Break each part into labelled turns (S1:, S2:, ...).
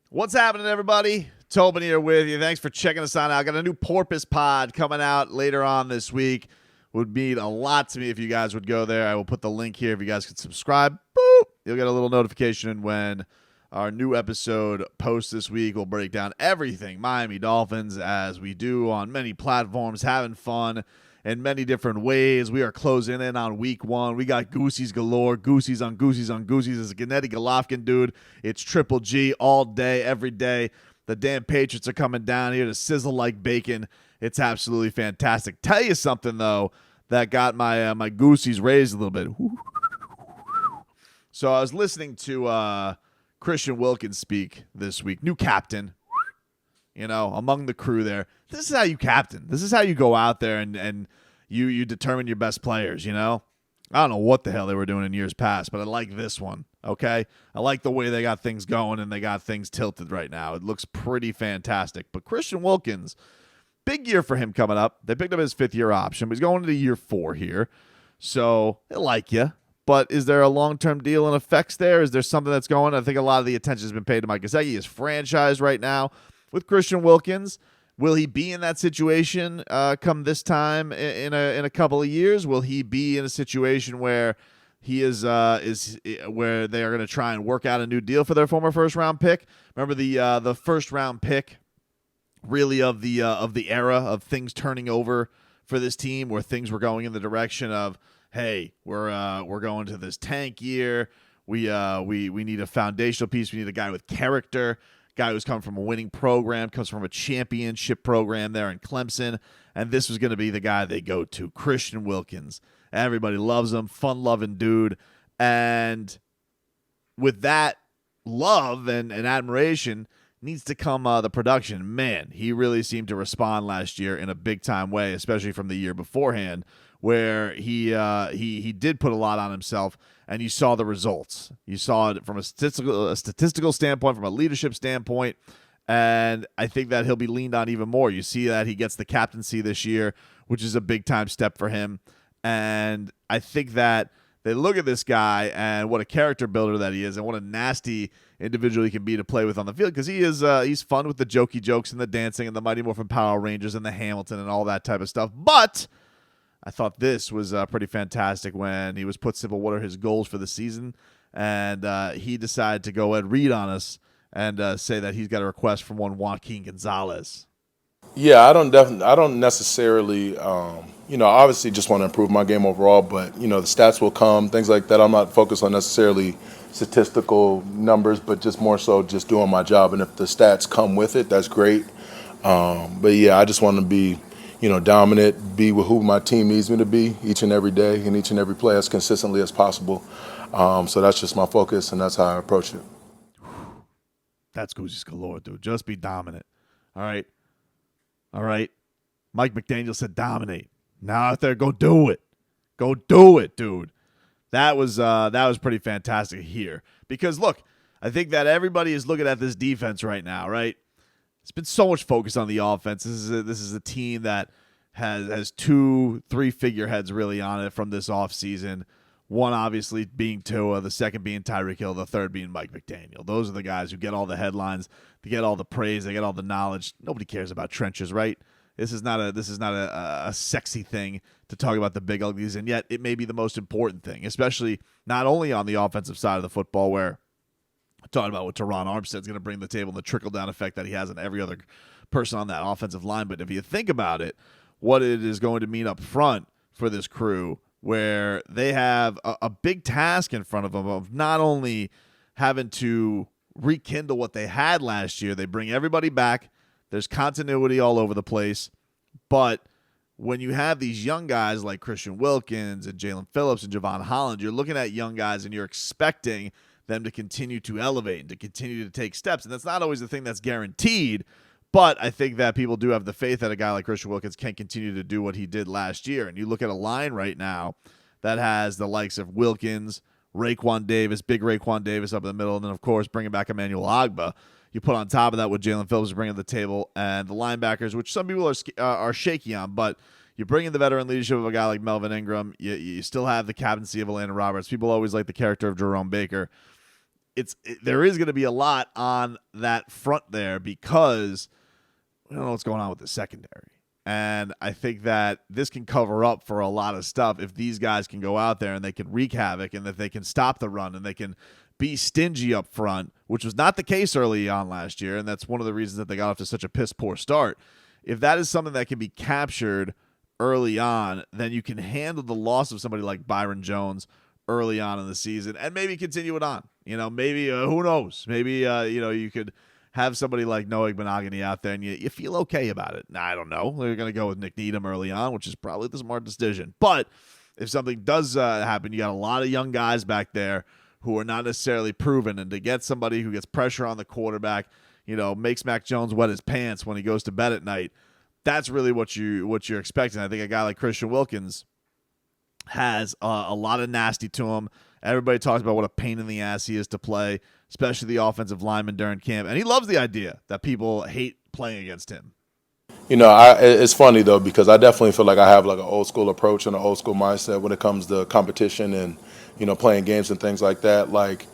S1: What's happening, everybody? Tobin here with you. Thanks for checking us out. I got a new Porpoise pod coming out later on this week. Would mean a lot to me if you guys would go there. I will put the link here if you guys could subscribe. Boop! You'll get a little notification when our new episode posts this week. We'll break down everything Miami Dolphins as we do on many platforms, having fun in many different ways. We are closing in on week one. We got Goosies galore. Goosies on Goosies on Goosies. It's a Gennady Golovkin, dude. It's Triple G all day, every day. The damn Patriots are coming down here to sizzle like bacon. It's absolutely fantastic. Tell you something, though, that got my Goosies raised a little bit. So I was listening to Christian Wilkins speak this week. New captain, among the crew there. This is how you captain. This is how you go out there and you determine your best players, I don't know what the hell they were doing in years past, but I like this one, okay? I like the way they got things going and they got things tilted right now. It looks pretty fantastic. But Christian Wilkins, big year for him coming up. They picked up his fifth-year option, but he's going into year 4 here. So they like you. But is there a long-term deal in effects there? Is there something that's going? I think a lot of the attention has been paid to Mike Gesicki. His franchise right now with Christian Wilkins. Will he be in that situation come this time in a couple of years? Will he be in a situation where he is where they are going to try and work out a new deal for their former first-round pick? Remember the first-round pick, really of the era of things turning over for this team, where things were going in the direction of, hey, we're going to this tank year. We need a foundational piece. We need a guy with character. Guy who's come from a winning program, comes from a championship program there in Clemson, and this was going to be the guy they go to, Christian Wilkins. Everybody loves him, fun-loving dude, and with that love and admiration needs to come the production. Man, he really seemed to respond last year in a big-time way, especially from the year beforehand, where he did put a lot on himself, and you saw the results. You saw it from a statistical standpoint, from a leadership standpoint, and I think that he'll be leaned on even more. You see that he gets the captaincy this year, which is a big-time step for him, and I think that they look at this guy and what a character builder that he is and what a nasty individual he can be to play with on the field, because he's fun with the jokey jokes and the dancing and the Mighty Morphin Power Rangers and the Hamilton and all that type of stuff, but I thought this was pretty fantastic when he was put simple, what are his goals for the season? And he decided to go ahead, read on us, and say that he's got a request from one Joaquin Gonzalez.
S2: Yeah, I don't necessarily, obviously just want to improve my game overall, but, the stats will come, things like that. I'm not focused on necessarily statistical numbers, but just more so just doing my job. And if the stats come with it, that's great. But yeah, I just want to be, dominant, be with who my team needs me to be each and every day and each and every play as consistently as possible. So that's just my focus, and that's how I approach it.
S1: That's Goosey's galore, dude. Just be dominant. All right. Mike McDaniel said dominate. Now out there, go do it. Go do it, dude. That was pretty fantastic here. Because, look, I think that everybody is looking at this defense right now, right? It's been so much focus on the offense. This is a team that has 2-3 figureheads really on it from this offseason. One obviously being Tua, the second being Tyreek Hill, the third being Mike McDaniel. Those are the guys who get all the headlines, they get all the praise, they get all the knowledge. Nobody cares about trenches, right? This is not a sexy thing to talk about the big uglies, and yet it may be the most important thing, especially not only on the offensive side of the football, where talking about what Teron Armstead's going to bring to the table and the trickle-down effect that he has on every other person on that offensive line. But if you think about it, what it is going to mean up front for this crew, where they have a big task in front of them of not only having to rekindle what they had last year, they bring everybody back, there's continuity all over the place, but when you have these young guys like Christian Wilkins and Jalen Phillips and Javon Holland, you're looking at young guys and you're expecting them to continue to elevate and to continue to take steps. And that's not always the thing that's guaranteed, but I think that people do have the faith that a guy like Christian Wilkins can continue to do what he did last year. And you look at a line right now that has the likes of Wilkins, Raekwon Davis, big Raekwon Davis up in the middle, and then, of course, bringing back Emmanuel Ogbah. You put on top of that what Jalen Phillips is bringing to the table, and the linebackers, which some people are shaky on, but you bring in the veteran leadership of a guy like Melvin Ingram. You still have the captaincy of Atlanta Roberts. People always like the character of Jerome Baker. there is going to be a lot on that front there because we don't know what's going on with the secondary. And I think that this can cover up for a lot of stuff if these guys can go out there and they can wreak havoc and that they can stop the run and they can be stingy up front, which was not the case early on last year, and that's one of the reasons that they got off to such a piss-poor start. If that is something that can be captured early on, then you can handle the loss of somebody like Byron Jones early on in the season and maybe continue it on. Maybe, who knows? Maybe, you could have somebody like Noah Benogany out there and you feel okay about it. I don't know. They're going to go with Nick Needham early on, which is probably the smart decision. But if something does happen, you got a lot of young guys back there who are not necessarily proven, and to get somebody who gets pressure on the quarterback, makes Mac Jones wet his pants when he goes to bed at night, that's really what you're expecting. I think a guy like Christian Wilkins has a lot of nasty to him. Everybody talks about what a pain in the ass he is to play, especially the offensive lineman during camp. And he loves the idea that people hate playing against him.
S2: It's funny, though, because I definitely feel like I have like an old school approach and an old school mindset when it comes to competition and, playing games and things like that. Like,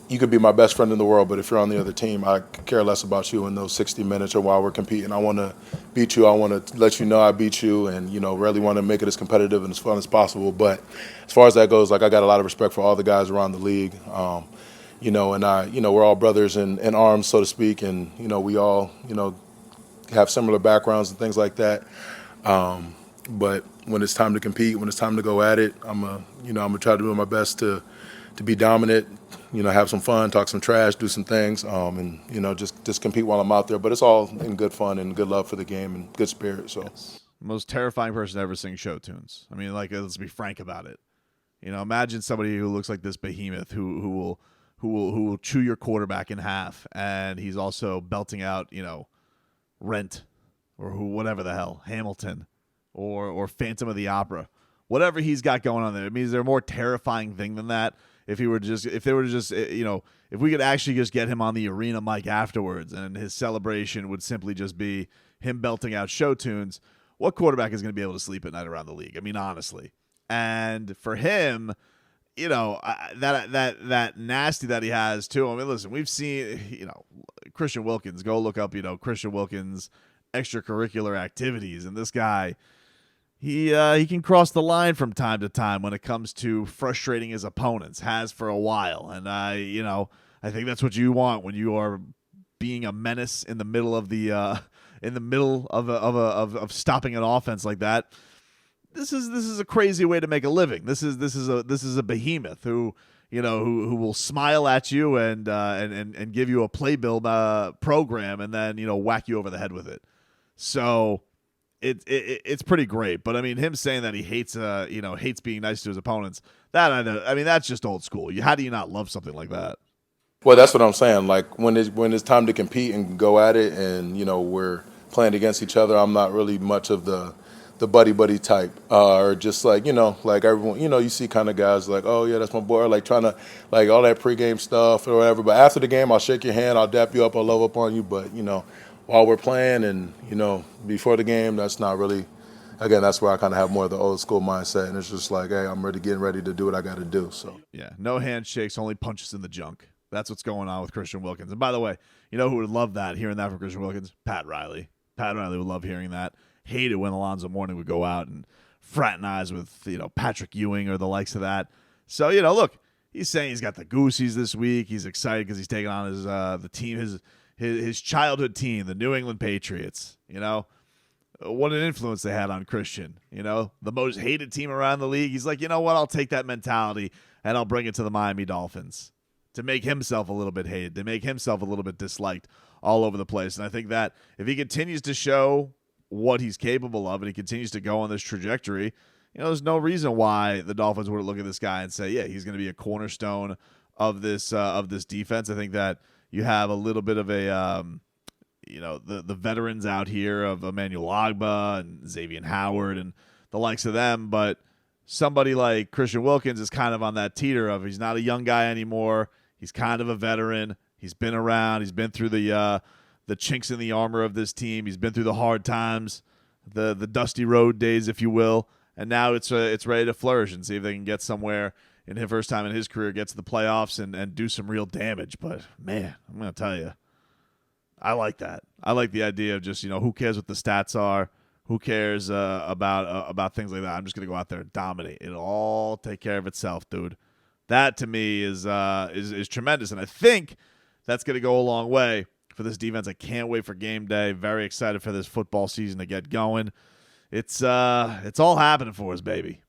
S2: you could be my best friend in the world, but if you're on the other team, I care less about you in those 60 minutes or while we're competing. I want to beat you. I want to let you know I beat you and, really want to make it as competitive and as fun as possible. But as far as that goes, like, I got a lot of respect for all the guys around the league. We're all brothers in arms, so to speak, and, we all, have similar backgrounds and things like that. But when it's time to compete, when it's time to go at it, I'm gonna try to do my best to be dominant, have some fun, talk some trash, do some things, and just compete while I'm out there. But it's all in good fun and good love for the game and good spirit. So,
S1: most terrifying person to ever sing show tunes. I mean, let's be frank about it. Imagine somebody who looks like this behemoth who will chew your quarterback in half, and he's also belting out Rent or whatever the hell, Hamilton or Phantom of the Opera, whatever he's got going on there. I mean, is there a more terrifying thing than that? If we could actually just get him on the arena mic afterwards and his celebration would simply just be him belting out show tunes, what quarterback is going to be able to sleep at night around the league? I mean, honestly. And for him, that nasty that he has too. I mean, listen, we've seen, Christian Wilkins. Go look up, Christian Wilkins extracurricular activities, and this guy, he can cross the line from time to time when it comes to frustrating his opponents. Has for a while, and I think that's what you want when you are being a menace in the middle of of stopping an offense like that. This is a crazy way to make a living. This is a behemoth who will smile at you and give you a playbill program and then whack you over the head with it. So it's pretty great. But I mean, him saying that he hates being nice to his opponents, that's just old school. How do you not love something like that?
S2: Well, that's what I'm saying. Like when it's time to compete and go at it, and we're playing against each other, I'm not really much of the buddy type, or just like everyone, you see kind of guys like, oh yeah, that's my boy, like trying to like all that pregame stuff or whatever. But after the game, I'll shake your hand, I'll dap you up, I'll love up on you. But while we're playing and before the game, that's not really. Again, that's where I kind of have more of the old school mindset, and it's just like, hey, I'm getting ready to do what I got to do. So
S1: yeah, no handshakes, only punches in the junk. That's what's going on with Christian Wilkins. And by the way, who would love that, hearing that from Christian Wilkins? Pat Riley. Pat Riley would love hearing that. Hated when Alonzo Mourning would go out and fraternize with, Patrick Ewing or the likes of that. So, look, he's saying he's got the Goosies this week. He's excited because he's taking on his the team, his childhood team, the New England Patriots. What an influence they had on Christian. The most hated team around the league. He's like, you know what? I'll take that mentality and I'll bring it to the Miami Dolphins to make himself a little bit hated, to make himself a little bit disliked all over the place. And I think that if he continues to show what he's capable of and he continues to go on this trajectory, there's no reason why the Dolphins wouldn't look at this guy and say, yeah, he's going to be a cornerstone of this defense. I think that you have a little bit of a the veterans out here of Emmanuel Ogbah and Xavier Howard and the likes of them, but somebody like Christian Wilkins is kind of on that teeter of, he's not a young guy anymore. He's kind of a veteran. He's been around. He's been through the chinks in the armor of this team. He's been through the hard times, the dusty road days, if you will, and now it's ready to flourish and see if they can get somewhere in his first time in his career, get to the playoffs and do some real damage. But, man, I'm going to tell you, I like that. I like the idea of just, who cares what the stats are? Who cares about things like that? I'm just going to go out there and dominate. It'll all take care of itself, dude. That, to me, is tremendous. And I think that's going to go a long way for this defense. I can't wait for game day. Very excited for this football season to get going. It's all happening for us, baby.